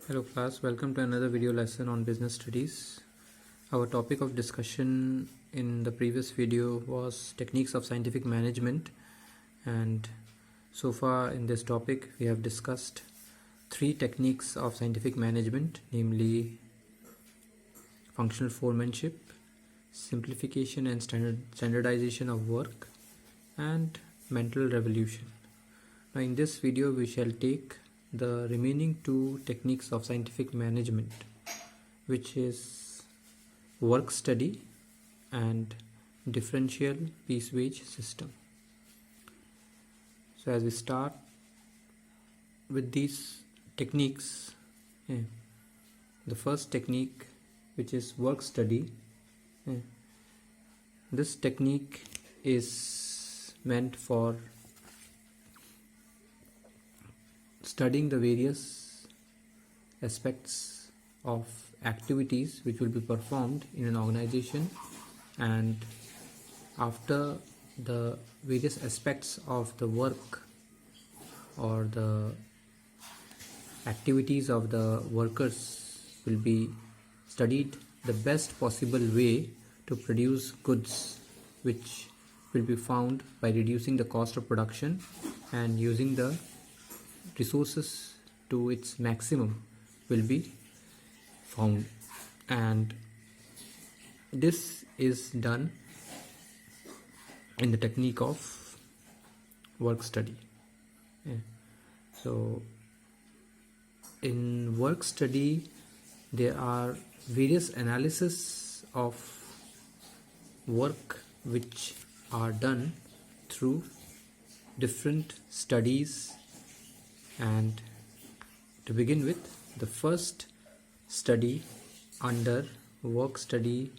Hello class, welcome to another video lesson on business studies. Our topic of discussion in the previous video was techniques of scientific management, and so far in this topic we have discussed three techniques of scientific management, namely functional foremanship, simplification and standardization of work, and mental revolution. Now in this video we shall take the remaining two techniques of scientific management, which is work study and differential piece wage system. So as we start with these techniques, the first technique, which is work study, this technique is meant for studying the various aspects of activities which will be performed in an organization, and after the various aspects of the work or the activities of the workers will be studied, the best possible way to produce goods which will be found by reducing the cost of production and using the resources to its maximum will be found, and this is done in the technique of work study. So in work study there are various analysis of work which are done through different studies. And to begin with, the first study under work study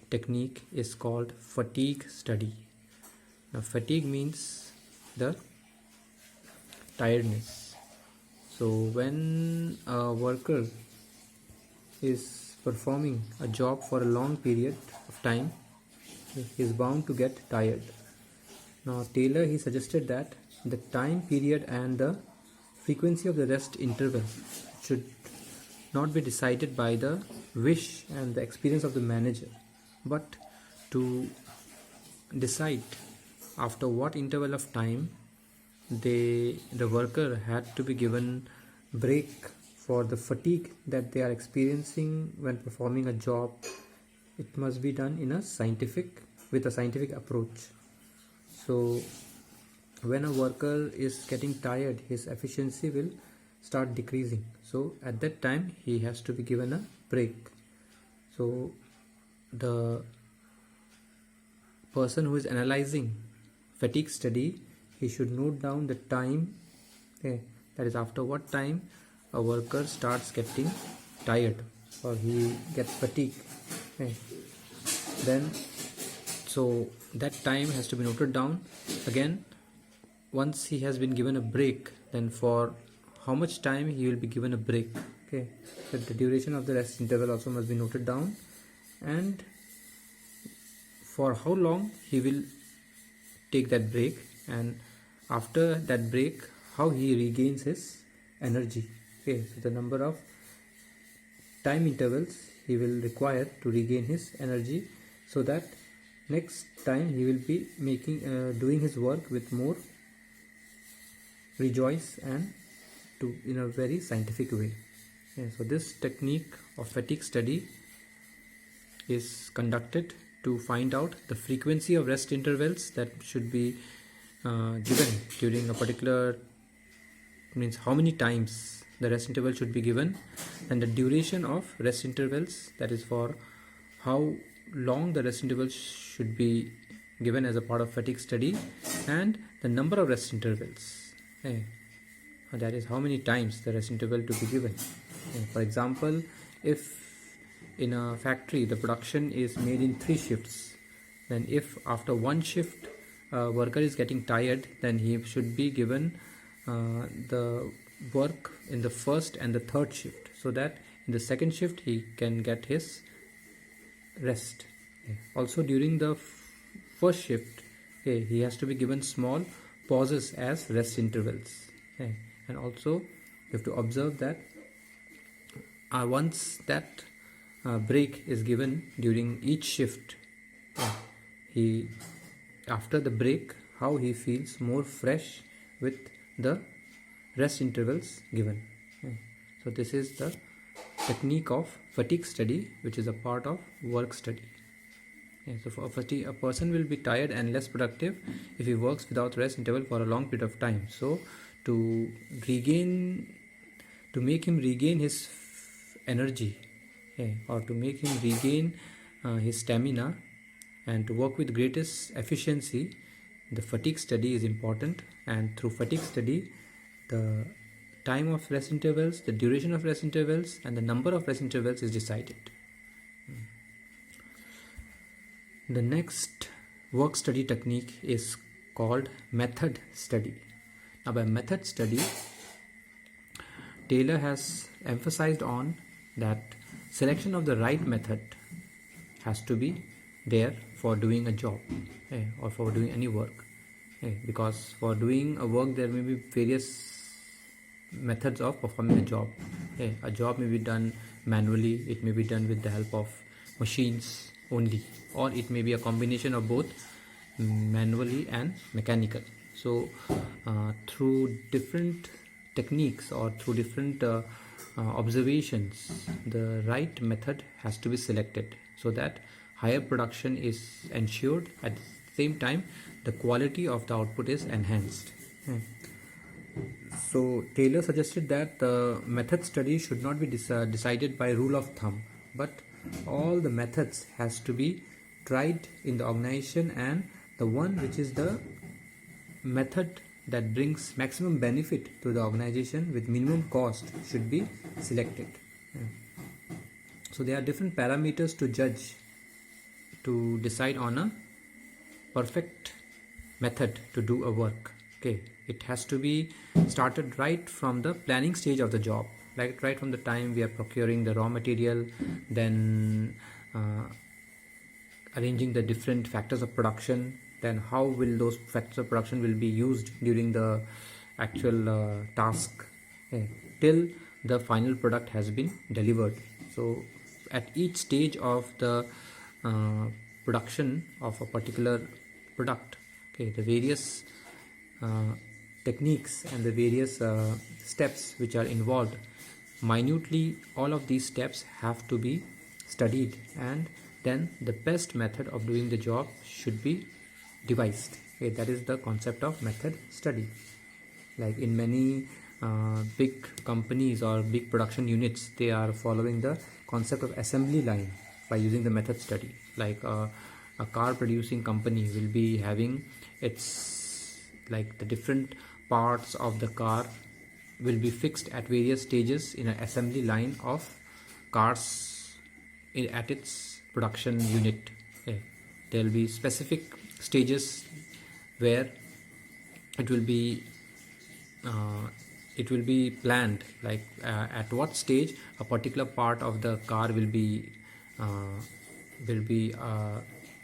technique is called fatigue study. Now fatigue means the tiredness. So when a worker is performing a job for a long period of time, he is bound to get tired. Now Taylor, he suggested that the time period and the frequency of the rest interval should not be decided by the wish and the experience of the manager, but to decide after what interval of time the worker had to be given break for the fatigue that they are experiencing when performing a job. It must be done in a with a scientific approach. So when a worker is getting tired, his efficiency will start decreasing. So at that time he has to be given a break. So the person who is analyzing fatigue study, he should note down the time, that is after what time a worker starts getting tired or he gets fatigued. Then so that time has to be noted down. Again, once he has been given a break, then for how much time he will be given a break. So the duration of the rest interval also must be noted down, and for how long he will take that break, and after that break how he regains his energy. So the number of time intervals he will require to regain his energy, so that next time he will be doing his work with more rejoice and in a very scientific way. So this technique of fatigue study is conducted to find out the frequency of rest intervals that should be given during a particular, means how many times the rest interval should be given, and the duration of rest intervals, that is for how long the rest intervals should be given as a part of fatigue study, and the number of rest intervals, that is how many times the rest interval to be given. For example, if in a factory the production is made in 3 shifts, then if after one shift a worker is getting tired, then he should be given the work in the first and the third shift, so that in the second shift he can get his rest. Also during the first shift, he has to be given small pauses as rest intervals. And also you have to observe that once that break is given during each shift, he after the break, how he feels more fresh with the rest intervals given. So this is the technique of fatigue study, which is a part of work study. So for fatigue, a person will be tired and less productive if he works without rest interval for a long period of time. So to make him regain his energy, or to make him regain his stamina and to work with greatest efficiency, the fatigue study is important. And through fatigue study, the time of rest intervals, the duration of rest intervals, and the number of rest intervals is decided. The next work study technique is called method study. Now, by method study, Taylor has emphasized on that selection of the right method has to be there for doing a job, or for doing any work, because for doing a work there may be various methods of performing a job. A job may be done manually, it may be done with the help of machines only, or it may be a combination of both manually and mechanical. So through different techniques or through different observations, the right method has to be selected so that higher production is ensured. At the same time, the quality of the output is enhanced. So Taylor suggested that the method study should not be decided by rule of thumb, but all the methods has to be tried in the organization, and the one which is the method that brings maximum benefit to the organization with minimum cost should be selected. So there are different parameters to judge to decide on a perfect method to do a work. It has to be started right from the planning stage of the job, like right from the time we are procuring the raw material, then arranging the different factors of production, then how will those factors of production will be used during the actual task, till the final product has been delivered. So at each stage of the production of a particular product, the various techniques and the various steps which are involved, minutely all of these steps have to be studied, and then the best method of doing the job should be devised. That is the concept of method study. Like in many big companies or big production units, they are following the concept of assembly line by using the method study. Like a car producing company will be having its, like the different parts of the car will be fixed at various stages in an assembly line of cars at its production unit. There will be specific stages where it will be planned, like at what stage a particular part of the car will be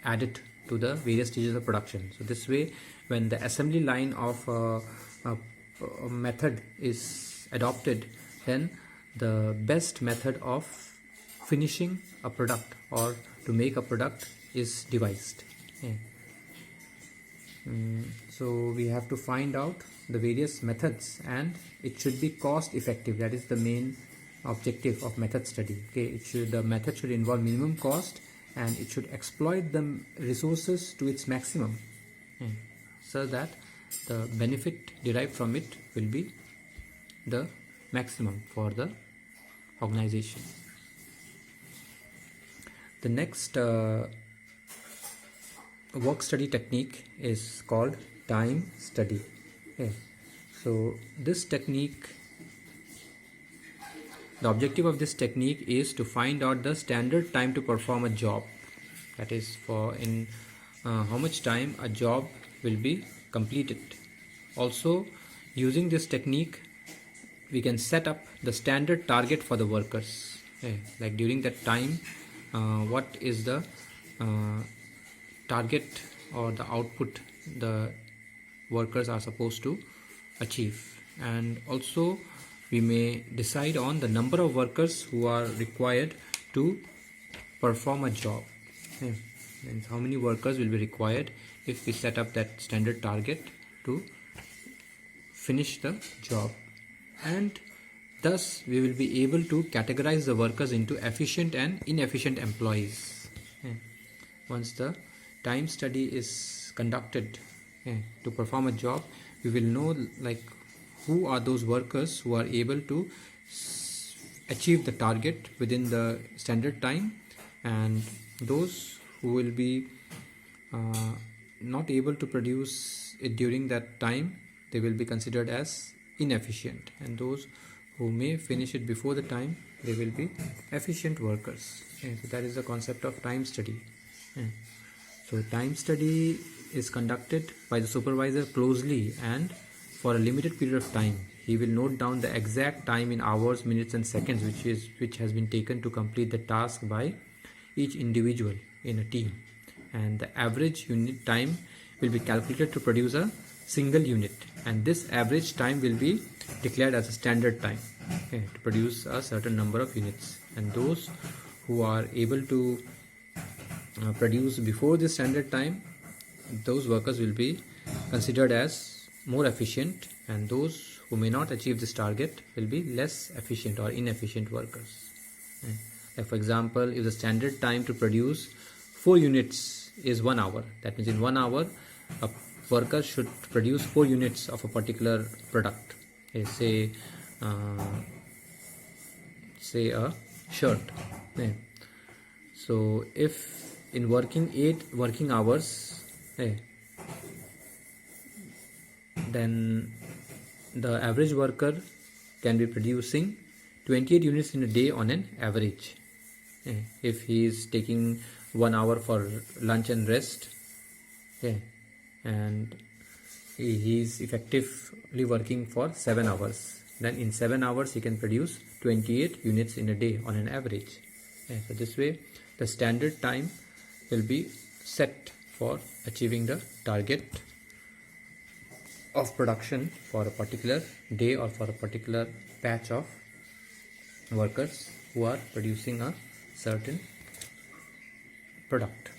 added to the various stages of production. So this way, when the assembly line of a method is adopted, then the best method of finishing a product or to make a product is devised. So we have to find out the various methods, and it should be cost effective. That is the main objective of method study. The method should involve minimum cost, and it should exploit the resources to its maximum, so that the benefit derived from it will be the maximum for the organization. The next work study technique is called time study. So this technique, the objective of this technique is to find out the standard time to perform a job. That is, for in how much time a job will be completed. Also, using this technique, we can set up the standard target for the workers. Like during that time, what is the target or the output the workers are supposed to achieve. And also we may decide on the number of workers who are required to perform a job. And how many workers will be required if we set up that standard target to finish the job. And thus we will be able to categorize the workers into efficient and inefficient employees. Once the time study is conducted to perform a job, we will know like who are those workers who are able to achieve the target within the standard time, and those who will be not able to produce it during that time, they will be considered as inefficient, and those who may finish it before the time, they will be efficient workers. So that is the concept of time study. So time study is conducted by the supervisor closely and for a limited period of time. He will note down the exact time in hours, minutes and seconds which has been taken to complete the task by each individual in a team, and the average unit time will be calculated to produce a single unit, and this average time will be declared as a standard time to produce a certain number of units. And those who are able to produce before the standard time, those workers will be considered as more efficient, and those who may not achieve this target will be less efficient or inefficient workers. Like for example, if the standard time to produce 4 units is 1 hour, that means in 1 hour a worker should produce 4 units of a particular product. Say a shirt. So if in working 8 working hours, then the average worker can be producing 28 units in a day on an average. If he is taking 1 hour for lunch and rest, and he is effectively working for 7 hours, then in 7 hours he can produce 28 units in a day on an average. So this way the standard time will be set for achieving the target of production for a particular day or for a particular batch of workers who are producing a certain product.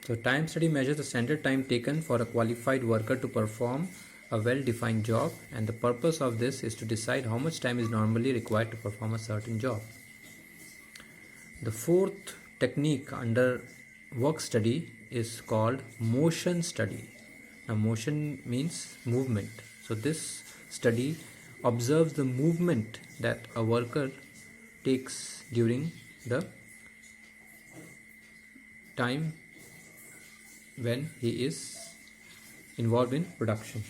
So time study measures the standard time taken for a qualified worker to perform a well-defined job, and the purpose of this is to decide how much time is normally required to perform a certain job. The fourth technique under work study is called motion study. Now motion means movement. So this study observes the movement that a worker takes during the time when he is involved in production.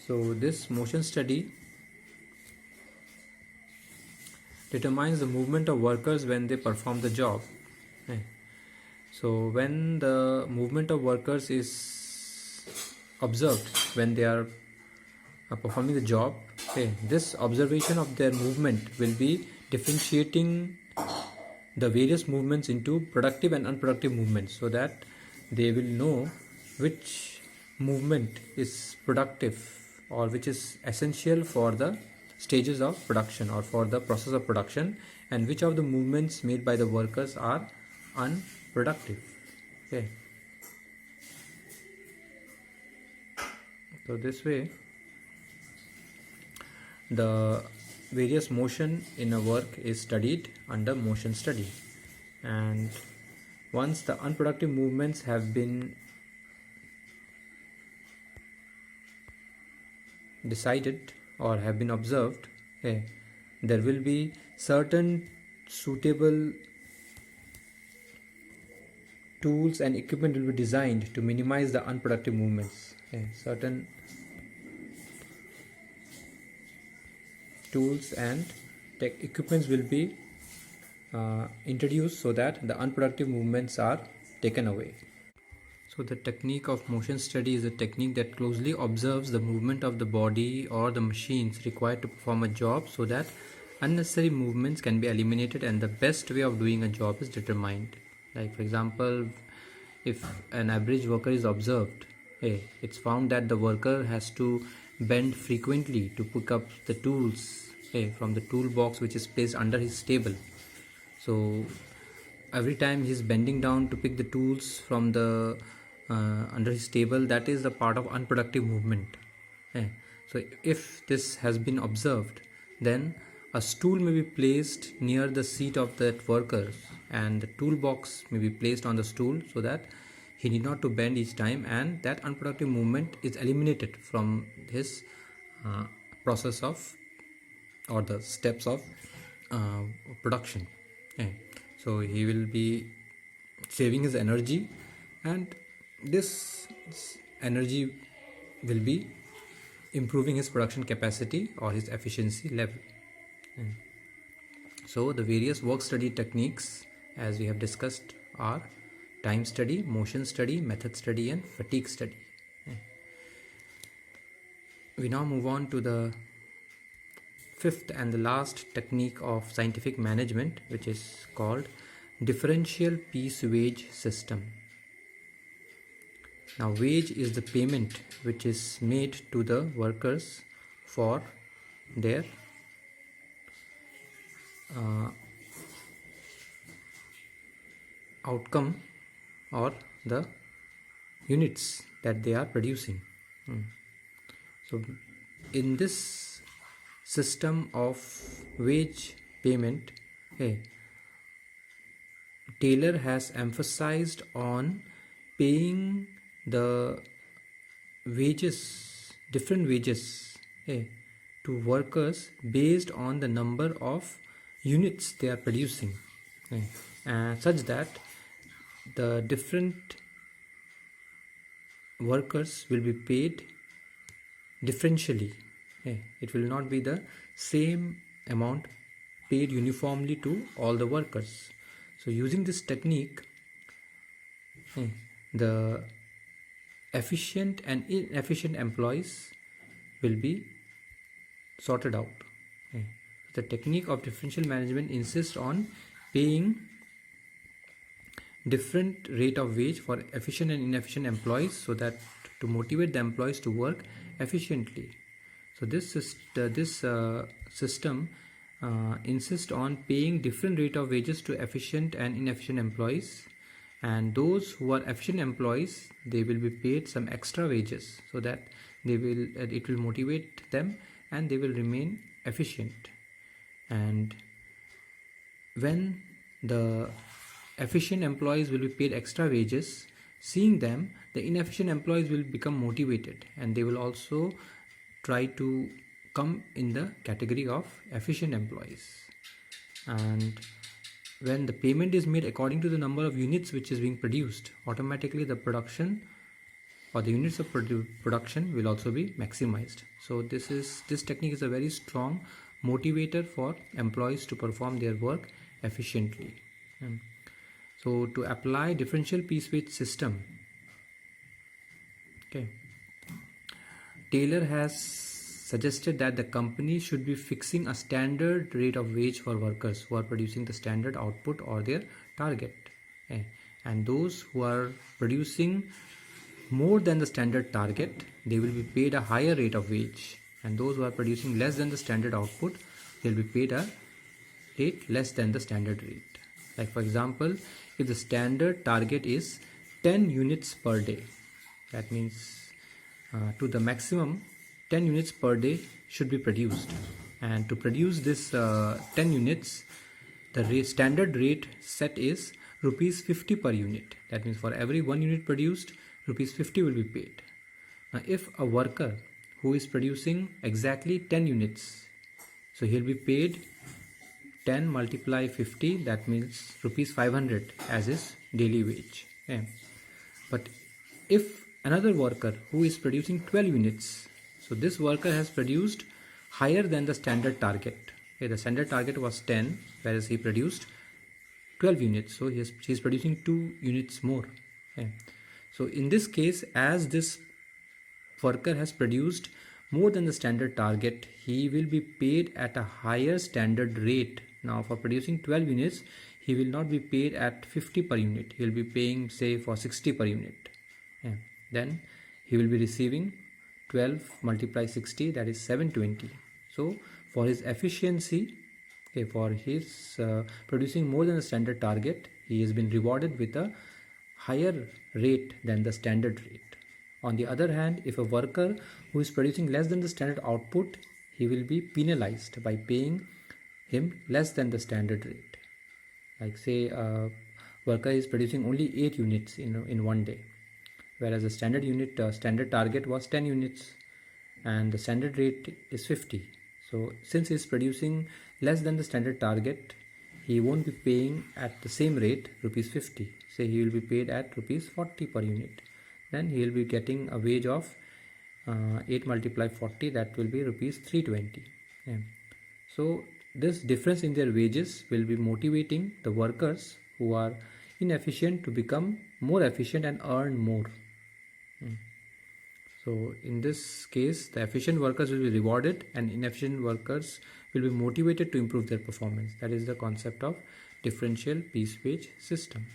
So this motion study determines the movement of workers when they perform the job. So when the movement of workers is observed when they are performing the job, this observation of their movement will be differentiating the various movements into productive and unproductive movements, so that they will know which movement is productive or which is essential for the stages of production or for the process of production, and which of the movements made by the workers are unproductive. So this way the various motion in a work is studied under motion study, and once the unproductive movements have been decided or have been observed, there will be certain suitable tools and equipment will be designed to minimize the unproductive movements. Certain tools and equipments will be introduced so that the unproductive movements are taken away. So the technique of motion study is a technique that closely observes the movement of the body or the machines required to perform a job, so that unnecessary movements can be eliminated and the best way of doing a job is determined. Like for example, if an average worker is observed It's found that the worker has to bend frequently to pick up the tools from the toolbox which is placed under his table. So every time he's bending down to pick the tools from the under his table, that is a part of unproductive movement. So if this has been observed, then a stool may be placed near the seat of that worker, and the toolbox may be placed on the stool so that he need not to bend each time, and that unproductive movement is eliminated from his process of, or the steps of production. So he will be saving his energy, and this energy will be improving his production capacity or his efficiency level. So the various work study techniques, as we have discussed, are time study, motion study, method study, and fatigue study. We now move on to the fifth and the last technique of scientific management, which is called differential piece wage system. Now, wage is the payment which is made to the workers for their outcome or the units that they are producing. So in this system of wage payment, Taylor has emphasized on paying the wages, different wages to workers based on the number of units they are producing, such that the different workers will be paid differentially. It will not be the same amount paid uniformly to all the workers. So using this technique, the efficient and inefficient employees will be sorted out. The technique of differential management insists on paying different rate of wage for efficient and inefficient employees, so that to motivate the employees to work efficiently. So this system insists on paying different rate of wages to efficient and inefficient employees, and those who are efficient employees, they will be paid some extra wages, so that it will motivate them and they will remain efficient. And when the efficient employees will be paid extra wages, seeing them, the inefficient employees will become motivated, and they will also try to come in the category of efficient employees. And when the payment is made according to the number of units which is being produced, automatically the production or the units of production will also be maximized. So this technique is a very strong motivator for employees to perform their work efficiently. So to apply differential piece wage system, Taylor has suggested that the company should be fixing a standard rate of wage for workers who are producing the standard output or their target, and those who are producing more than the standard target, they will be paid a higher rate of wage, and those who are producing less than the standard output, they will be paid a rate less than the standard rate. Like for example, if the standard target is 10 units per day, that means to the maximum 10 units per day should be produced, and to produce this 10 units, the standard rate set is rupees 50 per unit. That means for every 1 unit produced, rupees 50 will be paid. Now if a worker who is producing exactly 10 units, so he'll be paid 10 multiply 50, that means rupees 500 as his daily wage. But if another worker who is producing 12 units, so this worker has produced higher than the standard target. The standard target was 10, whereas he produced 12 units, so he is producing 2 units more. So in this case, as this worker has produced more than the standard target, he will be paid at a higher standard rate. Now for producing 12 units, he will not be paid at 50 per unit. He will be paying say for 60 per unit. Then he will be receiving 12 multiply 60, that is 720. So for his efficiency, okay, for his producing more than the standard target, he has been rewarded with a higher rate than the standard rate. On the other hand, if a worker who is producing less than the standard output, he will be penalized by paying him less than the standard rate. Like say a worker is producing only 8 units in one day, whereas the standard target was 10 units and the standard rate is 50. So since he is producing less than the standard target, he won't be paying at the same rate rupees 50. Say he will be paid at rupees 40 per unit. Then he will be getting a wage of 8 multiply 40, that will be rupees 320. Yeah. So this difference in their wages will be motivating the workers who are inefficient to become more efficient and earn more. So in this case, the efficient workers will be rewarded and inefficient workers will be motivated to improve their performance. That is the concept of differential piece wage system.